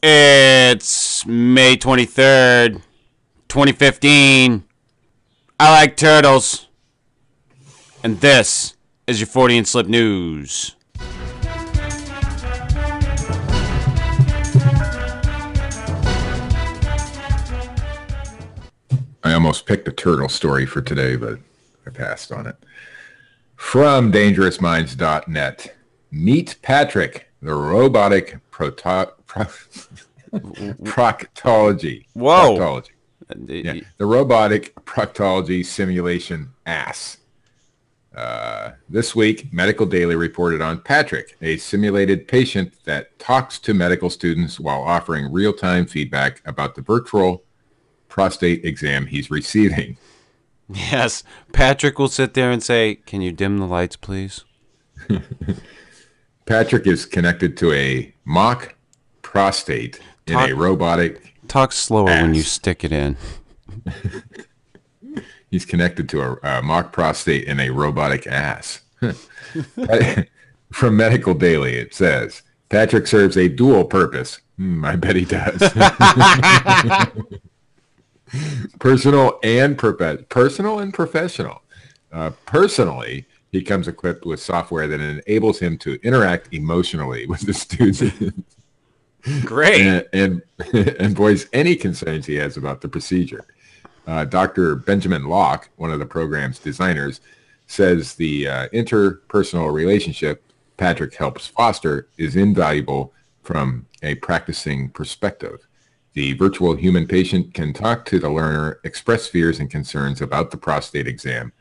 It's May 23rd, 2015. I like turtles. And this is your Fortean Slip news. I almost picked a turtle story for today, but I passed on it. From dangerousminds.net, meet Patrick, the robotic proctology. Whoa. Proctology. Yeah, the robotic proctology simulation ass. This week, Medical Daily reported on Patrick, a simulated patient that talks to medical students while offering real-time feedback about the virtual prostate exam he's receiving. Yes, Patrick will sit there and say, "Can you dim the lights, please?" Patrick is connected to a mock prostate in a robotic Talk slower ass. when you stick it in. He's connected to a mock prostate in a robotic ass. From Medical Daily, it says, Patrick serves a dual purpose. I bet he does. Personal and professional. Personally, he comes equipped with software that enables him to interact emotionally with the student. Great. and voice any concerns he has about the procedure. Dr. Benjamin Locke, one of the program's designers, says the interpersonal relationship Patrick helps foster is invaluable from a practicing perspective. The virtual human patient can talk to the learner, express fears and concerns about the prostate exam,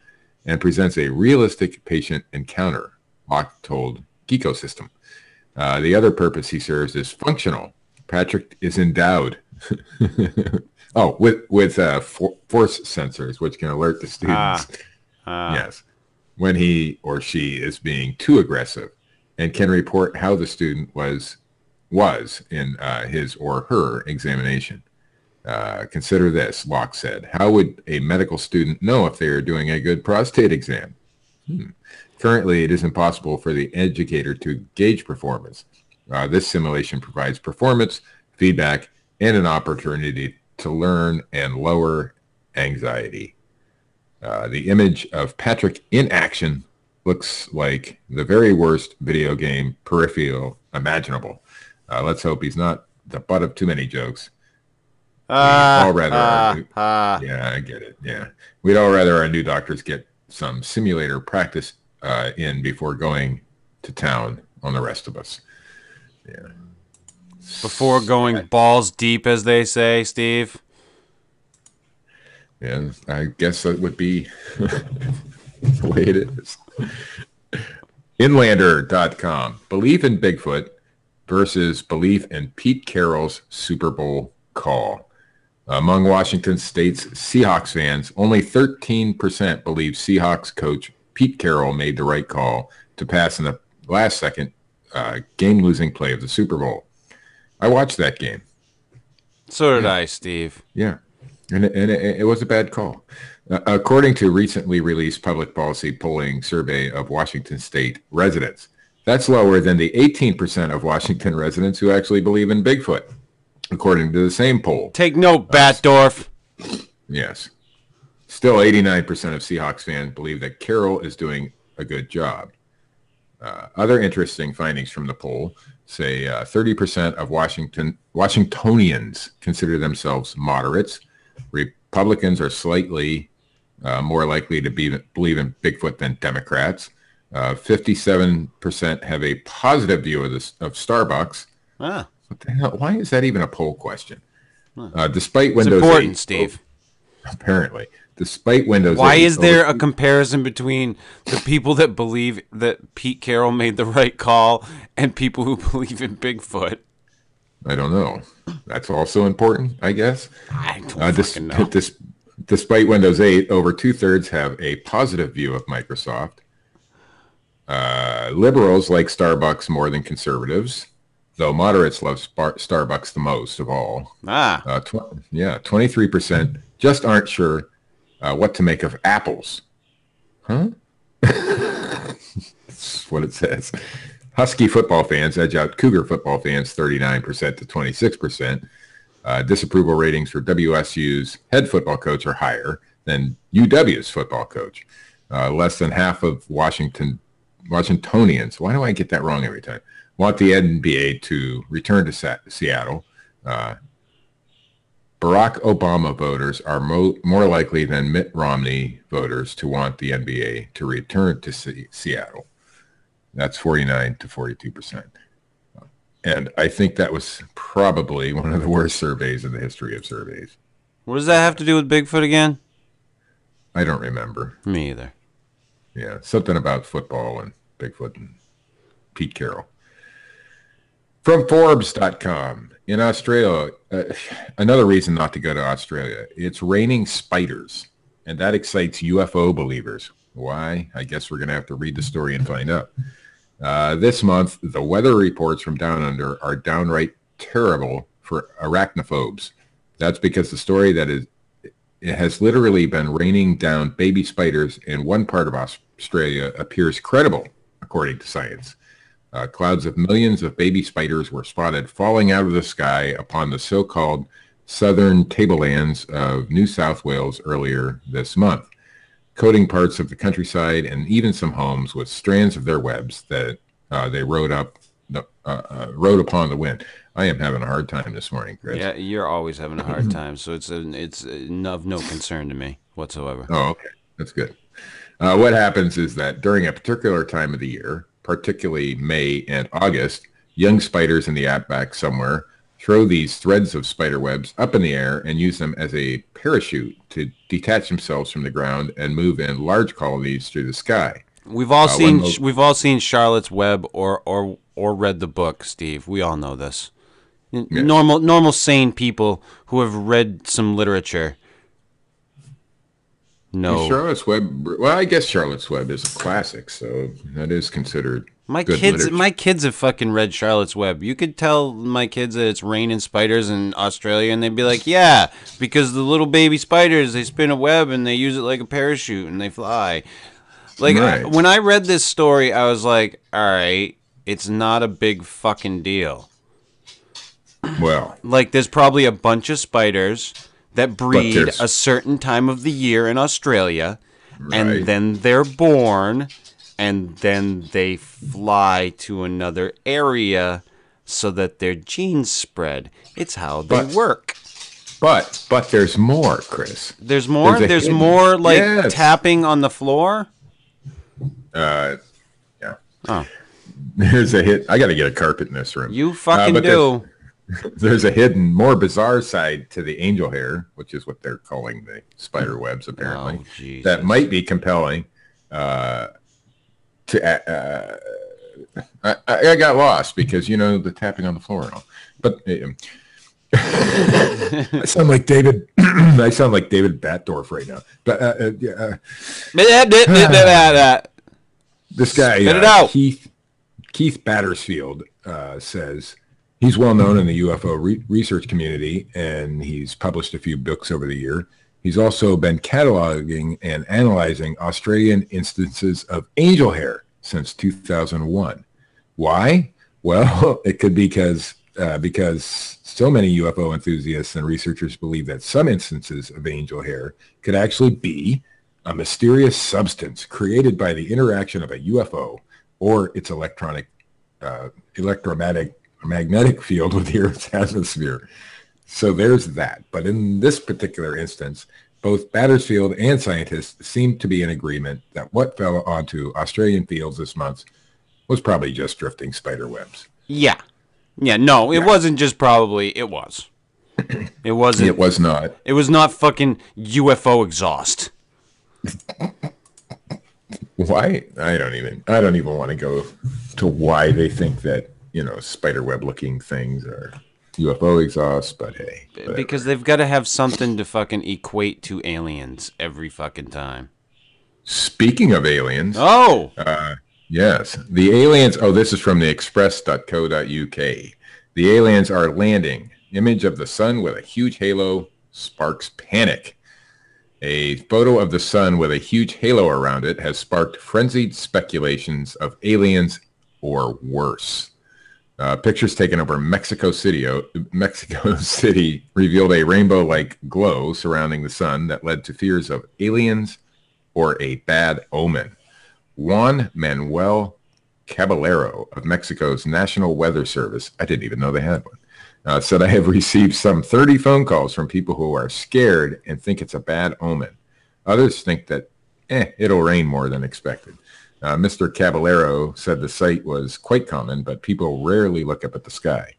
and presents a realistic patient encounter, Locke told Geekosystem. The other purpose he serves is functional. Patrick is endowed with force sensors, which can alert the students. Yes, when he or she is being too aggressive, and can report how the student was in his or her examination. Consider this, Locke said. How would a medical student know if they are doing a good prostate exam? Currently, it is impossible for the educator to gauge performance. This simulation provides performance, feedback, and an opportunity to learn and lower anxiety. The image of Patrick in action looks like the very worst video game peripheral imaginable. Let's hope he's not the butt of too many jokes. Yeah, I get it. Yeah, we'd all rather our new doctors get some simulator practice in before going to town on the rest of us. Yeah. Before going balls deep, as they say, Steve. Yeah, I guess that would be the way it is. Inlander.com. Belief in Bigfoot versus belief in Pete Carroll's Super Bowl call. Among Washington State's Seahawks fans, only 13% believe Seahawks coach Pete Carroll made the right call to pass in the last-second game-losing play of the Super Bowl. I watched that game. So did I, Steve. Yeah, and it was a bad call. According to recently released public policy polling survey of Washington State residents, that's lower than the 18% of Washington residents who actually believe in Bigfoot, according to the same poll. Take note, Batdorf. Yes. Still, 89% of Seahawks fans believe that Carroll is doing a good job. Other interesting findings from the poll say 30% of Washingtonians consider themselves moderates. Republicans are slightly more likely to believe in Bigfoot than Democrats. 57% have a positive view of Starbucks. What the hell? Why is that even a poll question? Despite Windows 8. It's important, Steve. Apparently. Despite Windows 8. Why is there a comparison between the people that believe that Pete Carroll made the right call and people who believe in Bigfoot? I don't know. That's also important, I guess. I don't fucking know. Despite Windows 8, over two-thirds have a positive view of Microsoft. Liberals like Starbucks more than conservatives, though moderates love Starbucks the most of all. 23% just aren't sure what to make of apples. Huh? That's what it says. Husky football fans edge out Cougar football fans 39% to 26%. Disapproval ratings for WSU's head football coach are higher than UW's football coach. Less than half of Washingtonians, why do I get that wrong every time, want the NBA to return to Seattle. Barack Obama voters are more likely than Mitt Romney voters to want the NBA to return to Seattle. That's 49 to 42%. And I think that was probably one of the worst surveys in the history of surveys. What does that have to do with Bigfoot again? I don't remember. Me either. Yeah, something about football and Bigfoot and Pete Carroll. From Forbes.com, in Australia, another reason not to go to Australia, it's raining spiders, and that excites UFO believers. Why? I guess we're going to have to read the story and find out. This month, the weather reports from Down Under are downright terrible for arachnophobes. That's because the story that it has literally been raining down baby spiders in one part of Australia appears credible, according to science. Clouds of millions of baby spiders were spotted falling out of the sky upon the so-called southern tablelands of New South Wales earlier this month, coating parts of the countryside and even some homes with strands of their webs that they rode upon the wind. I am having a hard time this morning, Chris. Yeah, you're always having a hard time, so it's of no concern to me whatsoever. Oh, okay. That's good. What happens is that during a particular time of the year, particularly May and August, young spiders in the outback somewhere throw these threads of spider webs up in the air and use them as a parachute to detach themselves from the ground and move in large colonies through the sky. We've all seen Charlotte's Web or read the book, Steve. We all know this. Yes. Normal sane people who have read some literature. No. Charlotte's Web. Well, I guess Charlotte's Web is a classic, so that is considered. My kids have fucking read Charlotte's Web. You could tell my kids that it's raining spiders in Australia, and they'd be like, "Yeah, because the little baby spiders, they spin a web and they use it like a parachute and they fly." Like right. When I read this story, I was like, "All right, it's not a big fucking deal." Well, like there's probably a bunch of spiders that breed a certain time of the year in Australia, right. And then they're born, and then they fly to another area so that their genes spread. It's how they work. But there's more, Chris. There's more? There's more like tapping on the floor? Yeah. Oh. There's a hit. I got to get a carpet in this room. You fucking do. There's a hidden, more bizarre side to the angel hair, which is what they're calling the spider webs, apparently. Oh, that might be compelling. I got lost because, the tapping on the floor and all. But I sound like David. I sound like David Batdorf right now. But this guy, Keith Battersfield, says. He's well known in the UFO research community, and he's published a few books over the year. He's also been cataloging and analyzing Australian instances of angel hair since 2001. Why? Well, it could be because so many UFO enthusiasts and researchers believe that some instances of angel hair could actually be a mysterious substance created by the interaction of a UFO or its electromagnetic field with the Earth's atmosphere. So there's that. But in this particular instance, both Battersfield and scientists seem to be in agreement that what fell onto Australian fields this month was probably just drifting spider webs. Yeah. Yeah, no, it wasn't just probably, it was. It wasn't. It was not. It was not fucking UFO exhaust. Why? I don't even want to go to why they think that, spider web looking things are UFO exhaust, but hey. Whatever. Because they've got to have something to fucking equate to aliens every fucking time. Speaking of aliens. Oh! Yes. The aliens, this is from the express.co.uk. The aliens are landing. Image of the sun with a huge halo sparks panic. A photo of the sun with a huge halo around it has sparked frenzied speculations of aliens or worse. Pictures taken over Mexico City revealed a rainbow-like glow surrounding the sun that led to fears of aliens or a bad omen. Juan Manuel Caballero of Mexico's National Weather Service, I didn't even know they had one, said, I have received some 30 phone calls from people who are scared and think it's a bad omen. Others think that, it'll rain more than expected. Mr. Caballero said the sight was quite common, but people rarely look up at the sky.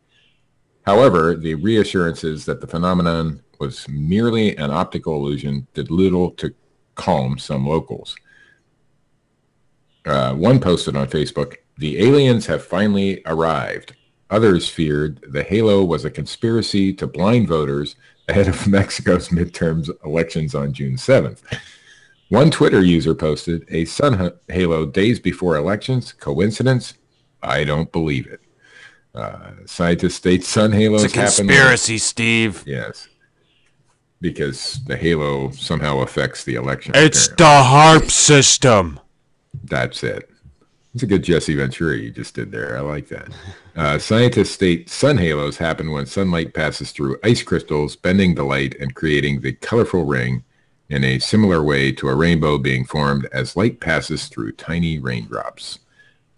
However, the reassurances that the phenomenon was merely an optical illusion did little to calm some locals. One posted on Facebook, the aliens have finally arrived. Others feared the halo was a conspiracy to blind voters ahead of Mexico's midterm elections on June 7th. One Twitter user posted a sun halo days before elections. Coincidence? I don't believe it. Scientists state sun halos happen. It's a conspiracy, Steve. Yes. Because the halo somehow affects the election. It's apparently the HARP system. That's it. It's a good Jesse Ventura you just did there. I like that. Scientists state sun halos happen when sunlight passes through ice crystals, bending the light and creating the colorful ring in a similar way to a rainbow being formed as light passes through tiny raindrops.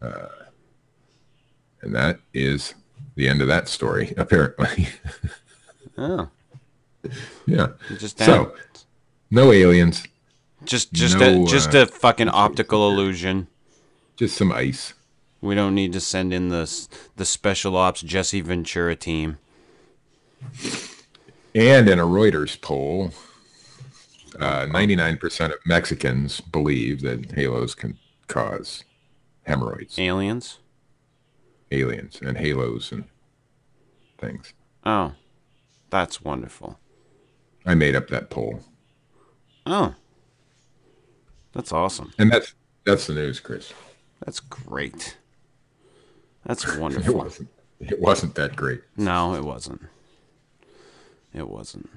And that is the end of that story, apparently. Oh. Yeah. So, no aliens. Just a fucking optical illusion. Just some ice. We don't need to send in the special ops Jesse Ventura team. And in a Reuters poll, 99% of Mexicans believe that halos can cause hemorrhoids. Aliens and halos and things. Oh, that's wonderful. I made up that poll. Oh, that's awesome. And that's the news, Chris. That's great. That's wonderful. It wasn't that great. No, it wasn't. It wasn't.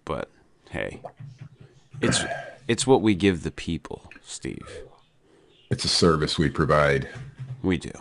But hey, it's what we give the people, Steve. It's a service we provide. We do.